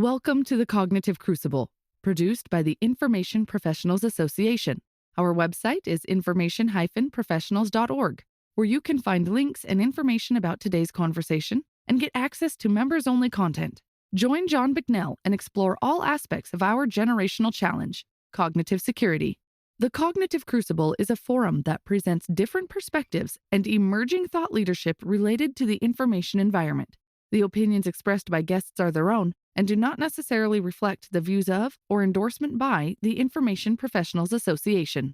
Welcome to the Cognitive Crucible, produced by the Information Professionals Association. Our website is information-professionals.org, where you can find links and information about today's conversation and get access to members-only content. Join John Bicknell and explore all aspects of our generational challenge, cognitive security. The Cognitive Crucible is a forum that presents different perspectives and emerging thought leadership related to the information environment. The opinions expressed by guests are their own and do not necessarily reflect the views of or endorsement by the Information Professionals Association.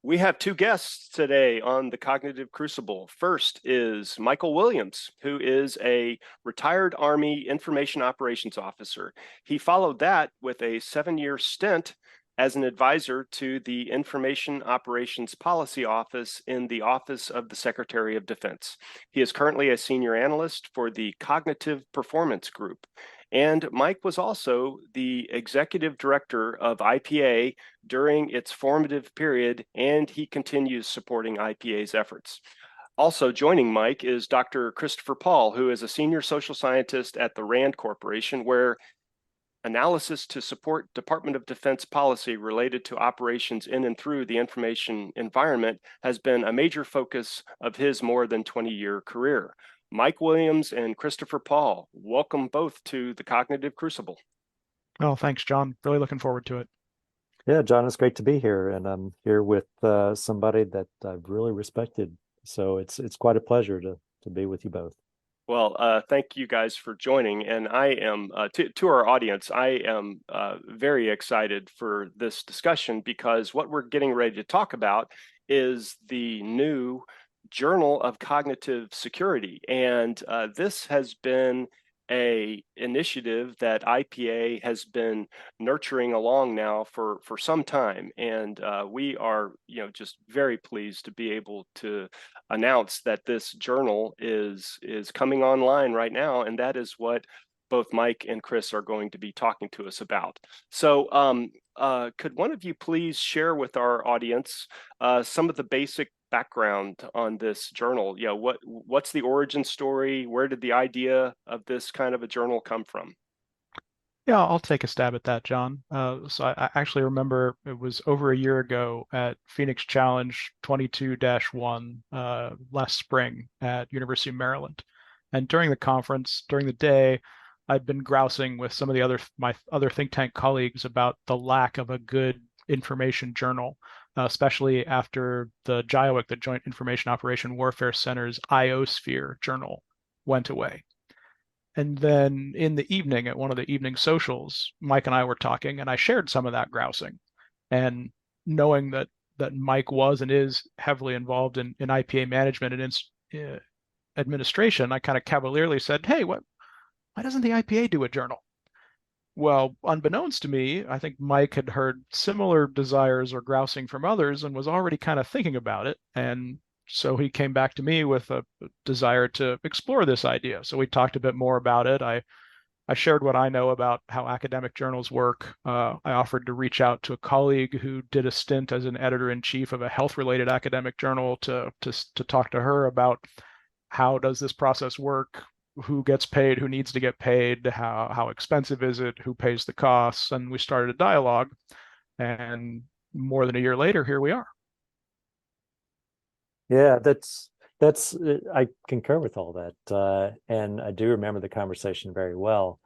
We have two guests today on the Cognitive Crucible. First is Michael Williams, who is a retired Army Information Operations Officer. He followed that with a 7-year stint as an advisor to the Information Operations Policy Office in the Office of the Secretary of Defense. He is currently a senior analyst for the Cognitive Performance Group. And Mike was also the executive director of IPA during its formative period, and he continues supporting IPA's efforts. Also joining Mike is Dr. Christopher Paul, who is a senior social scientist at the RAND Corporation, where analysis to support Department of Defense policy related to operations in and through the information environment has been a major focus of his more than 20-year career. Mike Williams and Christopher Paul, welcome both to the Cognitive Crucible. Oh, thanks, John. Really looking forward to it. Yeah, John, it's great to be here, and I'm here with somebody that I've really respected. So it's quite a pleasure to be with you both. Well, thank you guys for joining, and I am, to our audience, I am very excited for this discussion because what we're getting ready to talk about is the new Journal of Cognitive Security, and this has been a initiative that IPA has been nurturing along now for some time, and we are just very pleased to be able to announce that this journal is coming online right now, and that is what both Mike and Chris are going to be talking to us about. So could one of you please share with our audience some of the basic background on this journal? What's the origin story? Where did the idea of this kind of a journal come from? Yeah, I'll take a stab at that, John. So I actually remember it was over a year ago at Phoenix Challenge 22-1 last spring at University of Maryland. And during the conference, during the day, I'd been grousing with some of my other think tank colleagues about the lack of a good information journal, especially after the JIOIC, the Joint Information Operation Warfare Center's IOSphere journal, went away. And then in the evening, at one of the evening socials, Mike and I were talking, and I shared some of that grousing. And knowing that Mike was and is heavily involved in IPA management and administration, I kind of cavalierly said, "Hey, why doesn't the IPA do a journal?" Well, unbeknownst to me, I think Mike had heard similar desires or grousing from others and was already kind of thinking about it. And so he came back to me with a desire to explore this idea. So we talked a bit more about it. I shared what I know about how academic journals work. I offered to reach out to a colleague who did a stint as an editor-in-chief of a health-related academic journal to talk to her about how does this process work, who gets paid, who needs to get paid, how expensive is it, who pays the costs, and we started a dialogue. And more than a year later, here we are. Yeah, that's I concur with all that, and I do remember the conversation very well.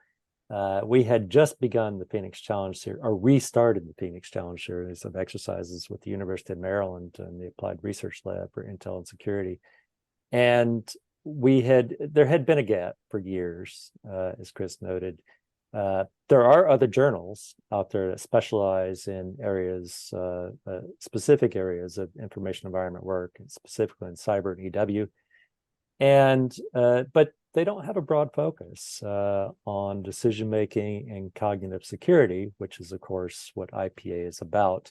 We had just begun the Phoenix Challenge series, or restarted the Phoenix Challenge series of exercises with the University of Maryland and the Applied Research Lab for Intel and Security, and there had been a gap for years, as Chris noted. There are other journals out there that specialize in areas, specific areas of information environment work, specifically in cyber and EW, but they don't have a broad focus on decision making and cognitive security, which is, of course, what IPA is about.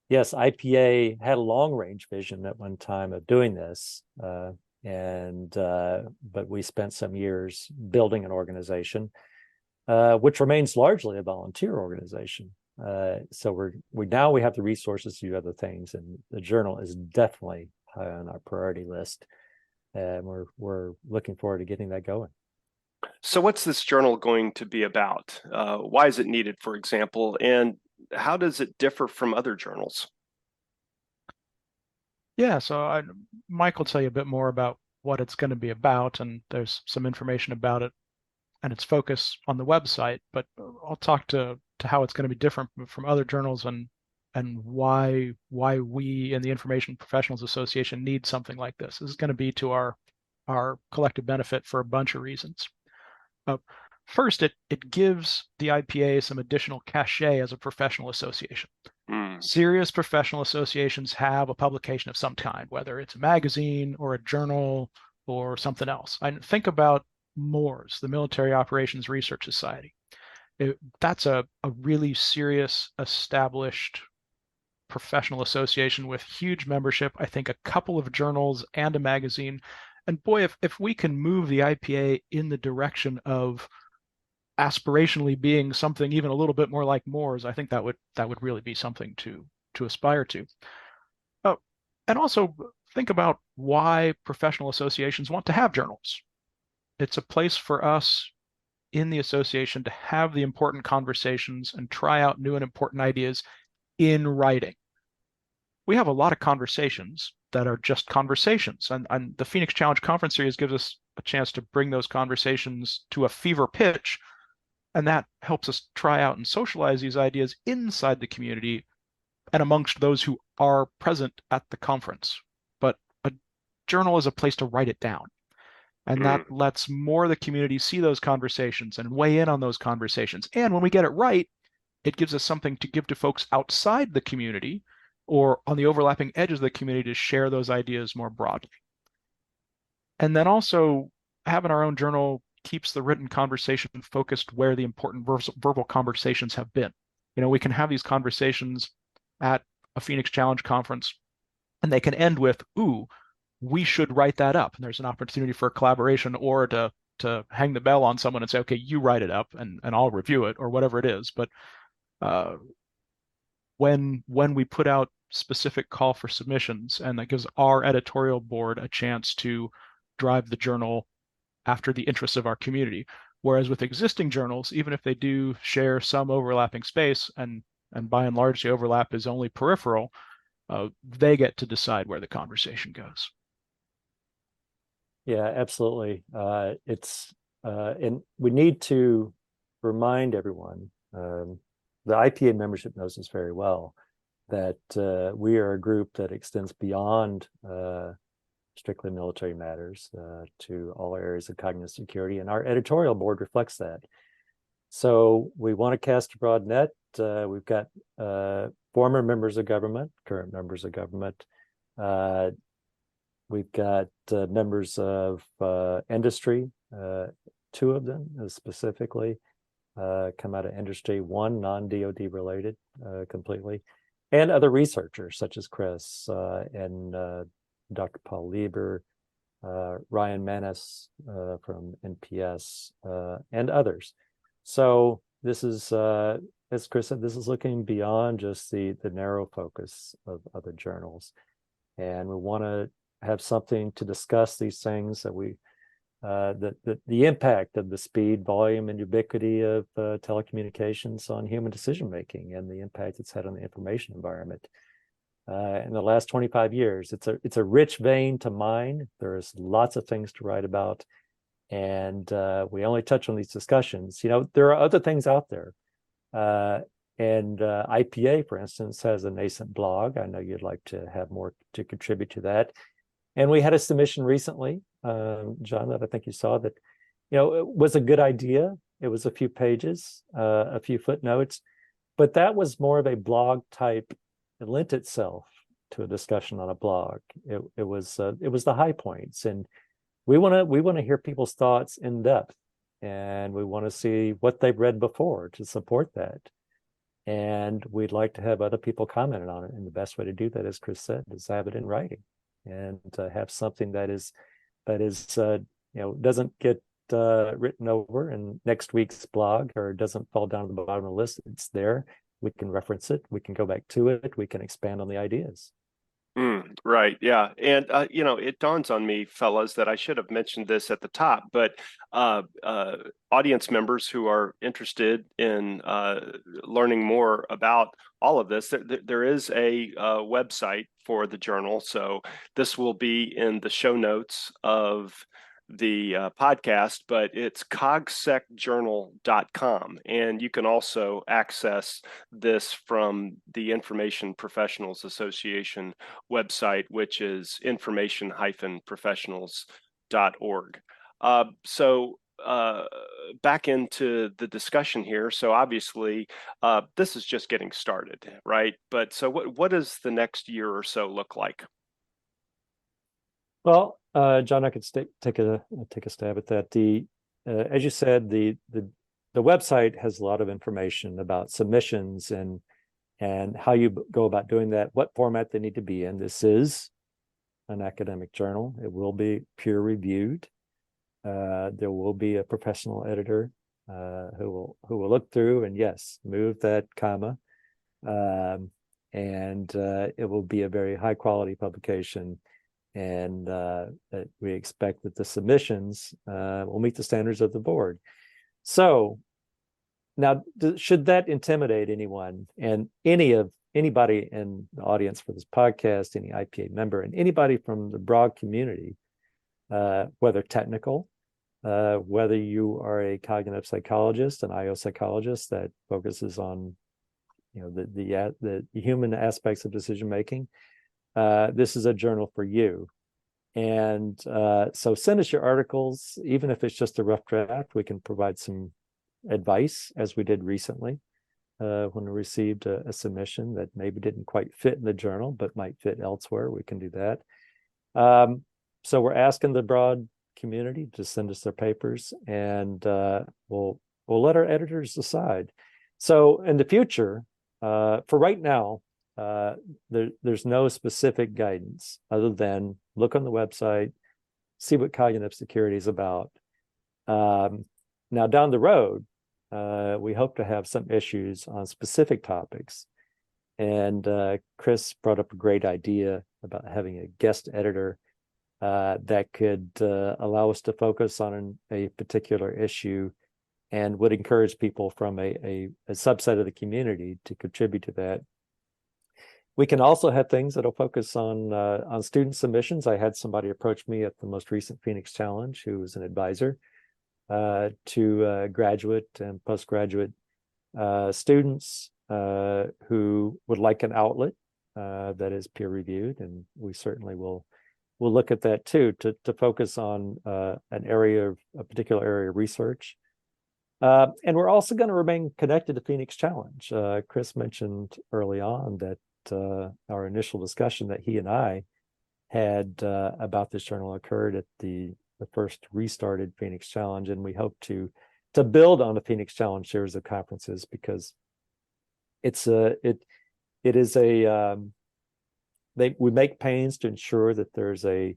Yes, IPA had a long-range vision at one time of doing this, but we spent some years building an organization, which remains largely a volunteer organization. So we now have the resources to do other things, and the journal is definitely high on our priority list, and we're looking forward to getting that going. So what's this journal going to be about? Why is it needed, for example, and how does it differ from other journals? Yeah, Mike will tell you a bit more about what it's going to be about, and there's some information about it and its focus on the website, but I'll talk to how it's going to be different from other journals and why we in the Information Professionals Association need something like this. This is going to be to our collective benefit for a bunch of reasons. Uh, First, it gives the IPA some additional cachet as a professional association. Mm. Serious professional associations have a publication of some kind, whether it's a magazine or a journal or something else. I think about MORS, the Military Operations Research Society. That's a really serious, established professional association with huge membership. I think a couple of journals and a magazine. And boy, if we can move the IPA in the direction of aspirationally being something even a little bit more like Moore's, I think that would really be something to aspire to. Oh, and also think about why professional associations want to have journals. It's a place for us in the association to have the important conversations and try out new and important ideas in writing. We have a lot of conversations that are just conversations, and the Phoenix Challenge Conference Series gives us a chance to bring those conversations to a fever pitch, and that helps us try out and socialize these ideas inside the community and amongst those who are present at the conference. But a journal is a place to write it down. And that Mm. lets more of the community see those conversations and weigh in on those conversations. And when we get it right, it gives us something to give to folks outside the community or on the overlapping edges of the community to share those ideas more broadly. And then also having our own journal keeps the written conversation focused where the important verbal conversations have been. We can have these conversations at a Phoenix Challenge conference, and they can end with, ooh, we should write that up. And there's an opportunity for collaboration or to hang the bell on someone and say, okay, you write it up and I'll review it or whatever it is. But uh, when we put out specific call for submissions, and that gives our editorial board a chance to drive the journal after the interests of our community. Whereas with existing journals, even if they do share some overlapping space, and by and large the overlap is only peripheral, they get to decide where the conversation goes. Yeah, absolutely. And we need to remind everyone, the IPA membership knows this very well, that we are a group that extends beyond strictly military matters to all areas of cognitive security, and our editorial board reflects that. So we want to cast a broad net. We've got former members of government, current members of government. We've got members of industry, two of them specifically come out of industry, one non-DoD related completely, and other researchers such as Chris and Dr. Paul Lieber, Ryan Manis from NPS, and others. So this is, as Chris said, this is looking beyond just the narrow focus of other journals. And we want to have something to discuss these things that we the impact of the speed, volume, and ubiquity of telecommunications on human decision making and the impact it's had on the information environment in the last 25 years. It's a rich vein to mine. There's lots of things to write about, and we only touch on these discussions. There are other things out there. And IPA, for instance, has a nascent blog. I know you'd like to have more to contribute to that. And we had a submission recently, John, that I think you saw that, it was a good idea. It was a few pages, a few footnotes, but that was more of a blog type. It lent itself to a discussion on a blog. It was the high points, and we want to hear people's thoughts in depth, and we want to see what they've read before to support that. And we'd like to have other people comment on it. And the best way to do that, as Chris said, is have it in writing and have something that is doesn't get written over in next week's blog or doesn't fall down to the bottom of the list. It's there. We can reference it. We can go back to it. We can expand on the ideas. Right. Yeah. And, it dawns on me, fellas, that I should have mentioned this at the top, but audience members who are interested in learning more about all of this, there is a website for the journal. So this will be in the show notes of the podcast, but it's cogsecjournal.com. And you can also access this from the Information Professionals Association website, which is information-professionals.org. So back into the discussion here. So obviously, this is just getting started, right? But so what does the next year or so look like? Well, John, I could take a stab at that. As you said, the website has a lot of information about submissions and how you go about doing that, what format they need to be in. This is an academic journal. It will be peer reviewed. There will be a professional editor who will look through and, yes, move that comma, and it will be a very high quality publication. And we expect that the submissions will meet the standards of the board. So now, should that intimidate anyone, and anybody in the audience for this podcast, any IPA member, and anybody from the broad community, whether technical, whether you are a cognitive psychologist, an IO psychologist that focuses on, the human aspects of decision making, this is a journal for you. And so send us your articles, even if it's just a rough draft. We can provide some advice, as we did recently when we received a submission that maybe didn't quite fit in the journal but might fit elsewhere. We can do that. So we're asking the broad community to send us their papers, and we'll let our editors decide. So in the future, for right now, there's no specific guidance other than look on the website, see what cognitive security is about. Now down the road, we hope to have some issues on specific topics. And Chris brought up a great idea about having a guest editor that could allow us to focus on a particular issue, and would encourage people from a subset of the community to contribute to that. We can also have things that'll focus on student submissions. I had somebody approach me at the most recent Phoenix Challenge who was an advisor to graduate and postgraduate students who would like an outlet that is peer reviewed, and we certainly will look at that too, to focus on a particular area of research. And we're also going to remain connected to Phoenix Challenge. Chris mentioned early on that our initial discussion that he and I had about this journal occurred at the first restarted Phoenix Challenge, and we hope to build on the Phoenix Challenge series of conferences, because we make pains to ensure that there's a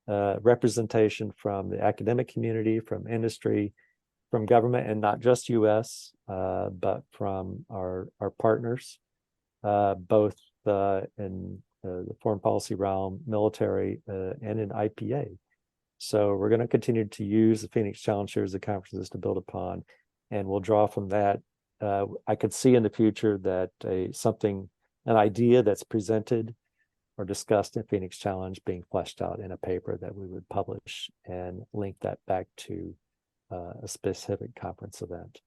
representation from the academic community, from industry, from government, and not just U.S., but from our partners, both in the foreign policy realm, military, and in IPA. So we're going to continue to use the Phoenix Challenge series of conferences to build upon, and we'll draw from that. I could see in the future that an idea that's presented or discussed in Phoenix Challenge being fleshed out in a paper that we would publish and link that back to a specific conference event.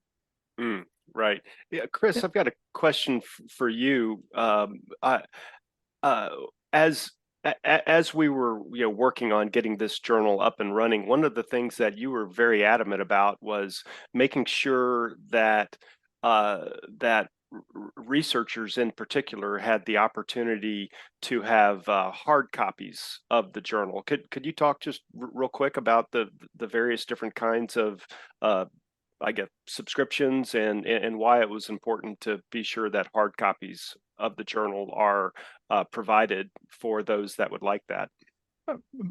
Right. Yeah, Chris, I've got a question for you. As we were working on getting this journal up and running, one of the things that you were very adamant about was making sure that researchers in particular had the opportunity to have hard copies of the journal. Could you talk just real quick about the various different kinds of I guess subscriptions and why it was important to be sure that hard copies of the journal are provided for those that would like that?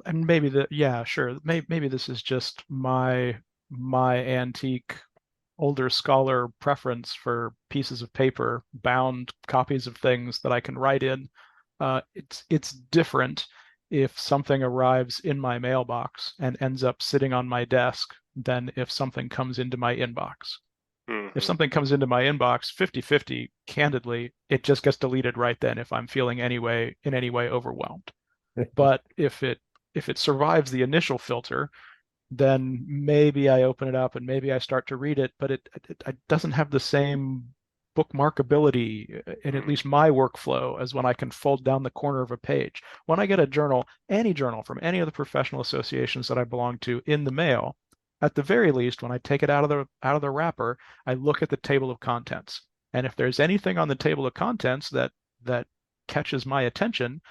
And maybe sure. Maybe this is just my antique older scholar preference for pieces of paper, bound copies of things that I can write in. It's different if something arrives in my mailbox and ends up sitting on my desk than if something comes into my inbox. If something comes into my inbox 50-50, candidly, it just gets deleted right then if I'm feeling in any way overwhelmed. But if it survives the initial filter, then maybe I open it up and maybe I start to read it, but it doesn't have the same bookmarkability in at least my workflow as when I can fold down the corner of a page. When I get a journal, any journal from any of the professional associations that I belong to in the mail, at the very least, when I take it out of the wrapper, I look at the table of contents. And if there's anything on the table of contents that catches my attention,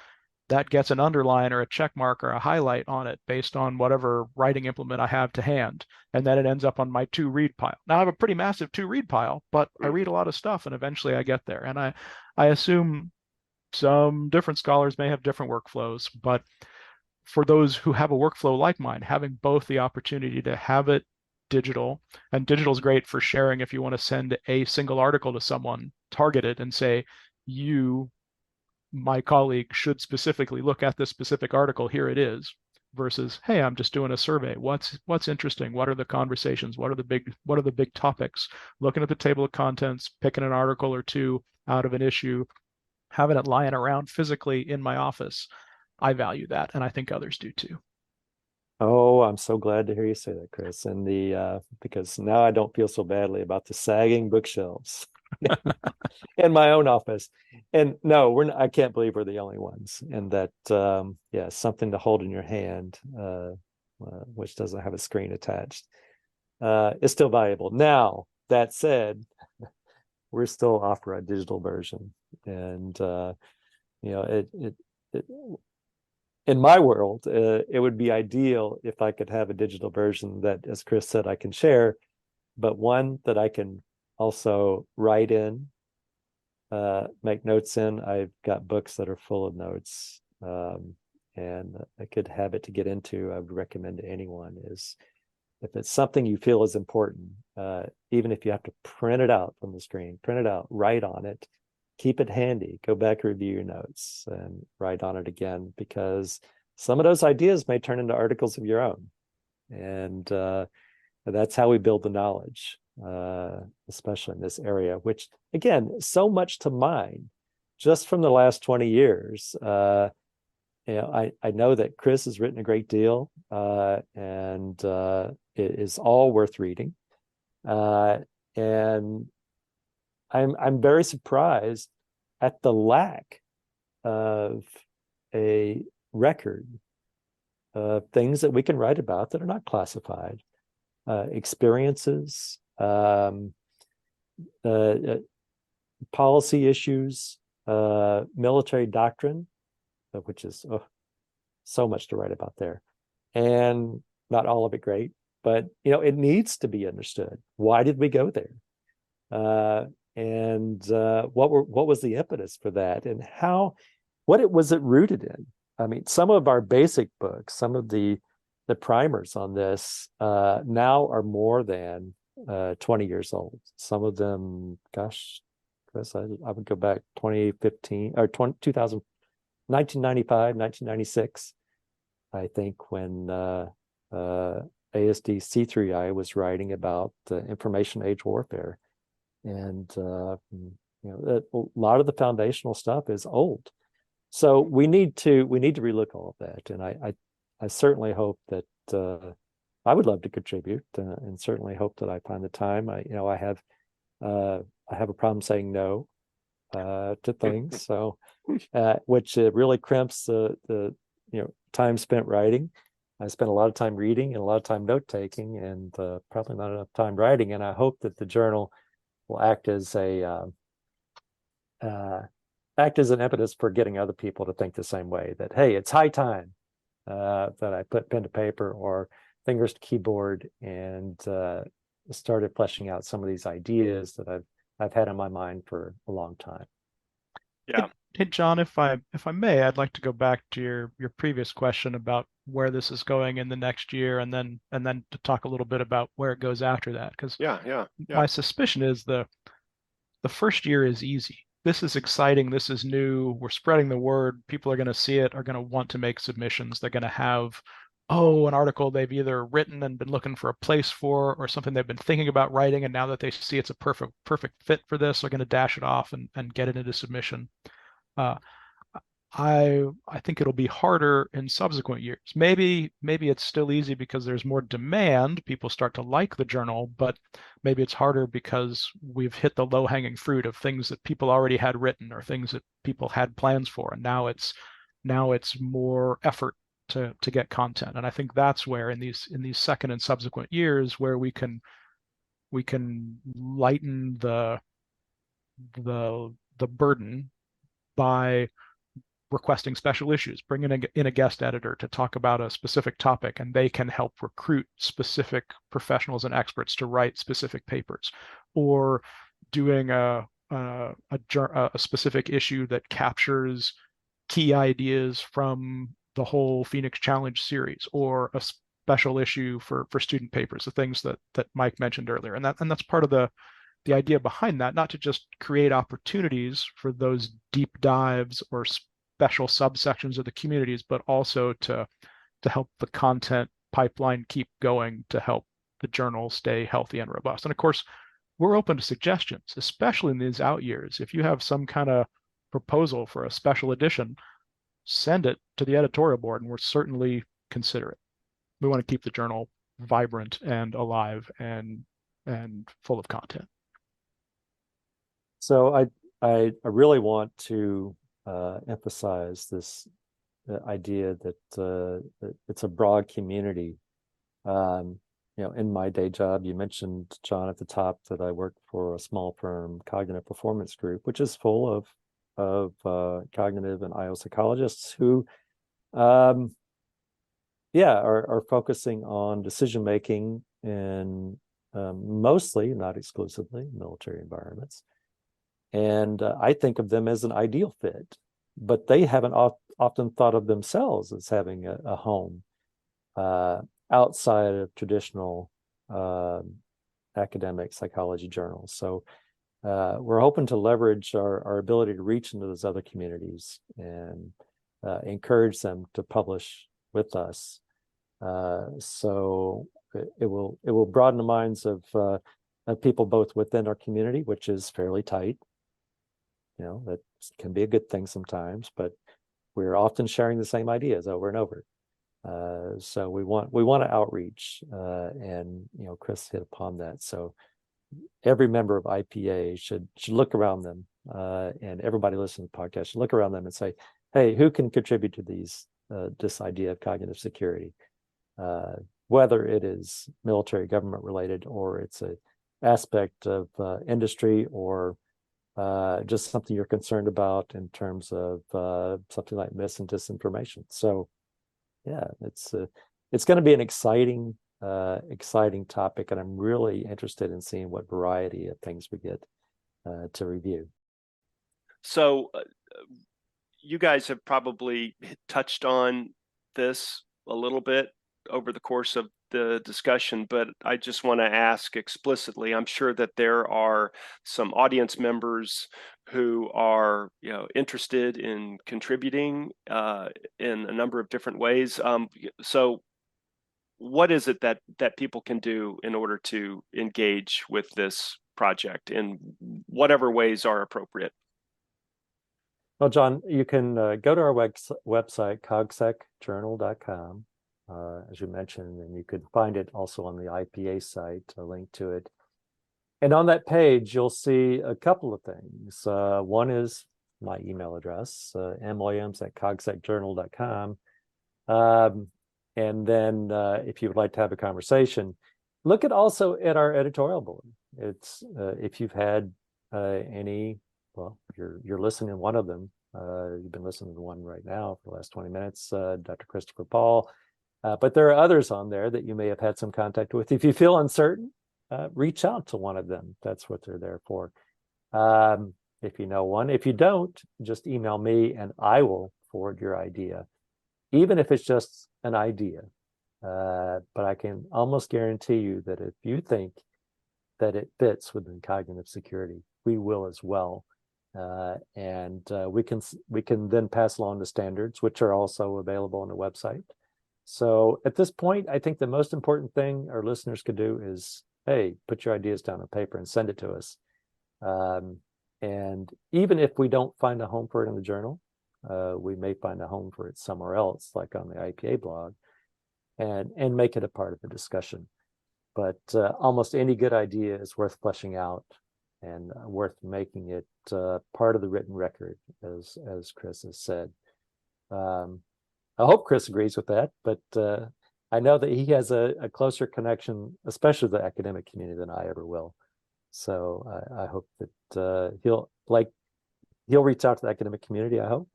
that gets an underline or a check mark or a highlight on it based on whatever writing implement I have to hand. And then it ends up on my to read pile. Now I have a pretty massive to read pile, but I read a lot of stuff and eventually I get there. And I assume some different scholars may have different workflows, but for those who have a workflow like mine, having both the opportunity to have it digital, and digital is great for sharing if you want to send a single article to someone, target it and say, you, my colleague, should specifically look at this specific article, here it is, versus, hey, I'm just doing a survey. What's interesting? What are the conversations? What are the big topics? Looking at the table of contents, picking an article or two out of an issue, having it lying around physically in my office. I value that, and I think others do too. Oh, I'm so glad to hear you say that, Chris. And because now I don't feel so badly about the sagging bookshelves in my own office. And no, I can't believe we're the only ones. And that, something to hold in your hand, which doesn't have a screen attached, is still valuable. Now, that said, we're still offer a digital version, and in my world, it would be ideal if I could have a digital version that, as Chris said, I can share, but one that I can also write in, make notes in. I've got books that are full of notes, and I could have it to get into. I would recommend to anyone is, if it's something you feel is important, even if you have to print it out from the screen, print it out, write on it, keep it handy, go back, review your notes and write on it again, because some of those ideas may turn into articles of your own. And that's how we build the knowledge, especially in this area, which, again, so much to mine just from the last 20 years. I know that Chris has written a great deal, and it is all worth reading. And I'm very surprised at the lack of a record of things that we can write about that are not classified, experiences, policy issues, military doctrine, which is so much to write about there, and not all of it great, but it needs to be understood. Why did we go there? And what was the impetus for that, and what was it rooted in? I mean, some of our basic books, some of the primers on this now are more than 20 years old. Some of them, gosh, Chris, I would go back 2015 or 2000, 1995, 1996, I think, when ASD C3I was writing about information age warfare. And a lot of the foundational stuff is old, so we need to relook all of that. And I certainly hope that I would love to contribute, and certainly hope that I find the time. I have a problem saying no to things, so which really crimps the time spent writing. I spent a lot of time reading and a lot of time note taking, and probably not enough time writing. And I hope that the journal will act as an impetus for getting other people to think the same way, that, hey, it's high time that I put pen to paper or fingers to keyboard and started fleshing out some of these ideas that I've had in my mind for a long time. Yeah. Hey, John, if I may, I'd like to go back to your previous question about where this is going in the next year, and then to talk a little bit about where it goes after that. Because yeah. my suspicion is the first year is easy. this is exciting, this is new, we're spreading the word, people are going to see it, are going to want to make submissions. They're going to have, oh, an article they've either written and been looking for a place for, or something they've been thinking about writing, and now that they see it's a perfect fit for this, they're going to dash it off and get it into submission. Uh, I think it'll be harder in subsequent years. Maybe it's still easy because there's more demand. People start to like the journal, but maybe it's harder because we've hit the low-hanging fruit of things that people already had written or things that people had plans for, and now it's more effort to get content. And I think that's where in these second and subsequent years where we can lighten the burden by requesting special issues, bringing in a guest editor to talk about a specific topic, and they can help recruit specific professionals and experts to write specific papers, or doing a specific issue that captures key ideas from the whole Phoenix Challenge series, or a special issue for student papers, the things that Mike mentioned earlier. And that's part of the idea behind that, not to just create opportunities for those deep dives or special subsections of the communities, but also to help the content pipeline keep going, to help the journal stay healthy and robust. And of course, we're open to suggestions, especially in these out years. If you have some kind of proposal for a special edition, send it to the editorial board and we'll certainly consider it. We want to keep the journal vibrant and alive and full of content. So I really want to emphasize this idea that it's a broad community. In my day job, you mentioned, John, at the top that I work for a small firm, Cognitive Performance Group, which is full of cognitive and IO psychologists who, are focusing on decision making in mostly, not exclusively, military environments. And I think of them as an ideal fit, but they haven't often thought of themselves as having a home outside of traditional academic psychology journals. So we're hoping to leverage our ability to reach into those other communities and encourage them to publish with us. So it will broaden the minds of people both within our community, which is fairly tight. That can be a good thing sometimes, but we're often sharing the same ideas over and over. So we want to outreach, and Chris hit upon that. So every member of IPA should look around them, and everybody listening to the podcast should look around them and say, hey, who can contribute to this idea of cognitive security? Whether it is military government related, or it's a aspect of industry, or just something you're concerned about in terms of something like mis and disinformation. So yeah, it's going to be an exciting topic, and I'm really interested in seeing what variety of things we get to review. So you guys have probably touched on this a little bit over the course of the discussion, but I just want to ask explicitly. I'm sure that there are some audience members who are interested in contributing in a number of different ways. So what is it that people can do in order to engage with this project in whatever ways are appropriate? Well, John, you can go to our website, cogsecjournal.com, as you mentioned, and you could find it also on the IPA site, a link to it. And on that page, you'll see a couple of things. One is my email address, mwilliams@cogsecjournal.com. And then if you would like to have a conversation, look also at our editorial board. It's if you've had any, well, you're listening to one of them. You've been listening to one right now for the last 20 minutes, Dr. Christopher Paul. But there are others on there that you may have had some contact with. If you feel uncertain, reach out to one of them. That's what they're there for. If you know one. If you don't, just email me and I will forward your idea, even if it's just an idea. But I can almost guarantee you that if you think that it fits within cognitive security, we will as well. We can then pass along the standards, which are also available on the website. So at this point, I think the most important thing our listeners could do is, hey, put your ideas down on paper and send it to us. And even if we don't find a home for it in the journal, we may find a home for it somewhere else, like on the IPA blog, and make it a part of the discussion. But almost any good idea is worth fleshing out and worth making it part of the written record, as Chris has said. I hope Chris agrees with that, but I know that he has a closer connection, especially the academic community, than I ever will. So I hope that he'll reach out to the academic community, I hope.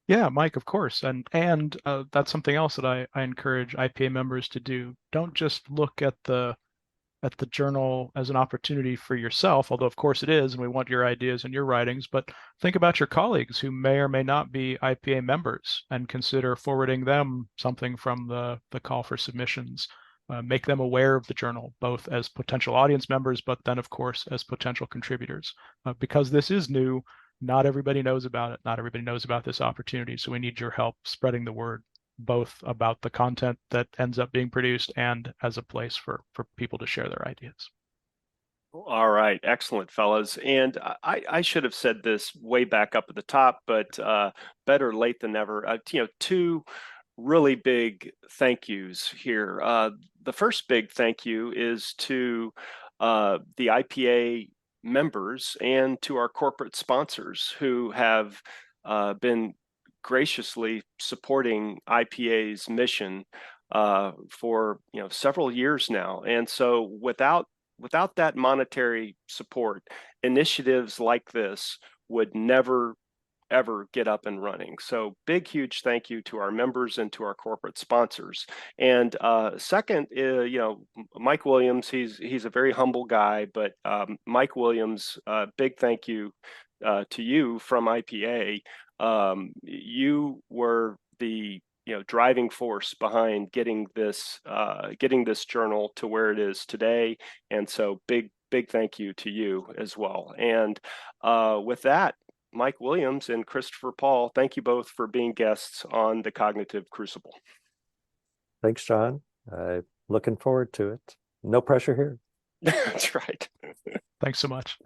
Yeah, Mike, of course. And that's something else that I encourage IPA members to do. Don't just look at the journal as an opportunity for yourself, although of course it is, and we want your ideas and your writings, but think about your colleagues who may or may not be IPA members and consider forwarding them something from the call for submissions. Make them aware of the journal, both as potential audience members, but then of course as potential contributors. Because this is new, not everybody knows about it. Not everybody knows about this opportunity. So we need your help spreading the word, both about the content that ends up being produced and as a place for people to share their ideas. All right, excellent, fellas. And I should have said this way back up at the top, but better late than never. Two really big thank yous here. The first big thank you is to the IPA members and to our corporate sponsors who have been graciously supporting IPA's mission for several years now. And so without that monetary support, initiatives like this would never ever get up and running. So big, huge thank you to our members and to our corporate sponsors. And second, Mike Williams, he's a very humble guy, but Mike Williams, big thank you to you from IPA. You were the driving force behind getting this journal to where it is today. And so big thank you to you as well. And with that, Mike Williams and Christopher Paul, thank you both for being guests on the Cognitive Crucible. Thanks, John. Looking forward to it. No pressure here. That's right. Thanks so much.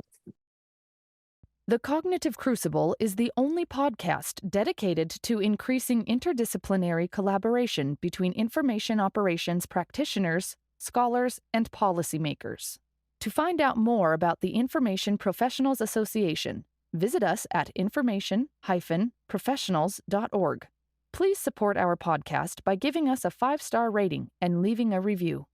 The Cognitive Crucible is the only podcast dedicated to increasing interdisciplinary collaboration between information operations practitioners, scholars, and policymakers. To find out more about the Information Professionals Association, visit us at information-professionals.org. Please support our podcast by giving us a 5-star rating and leaving a review.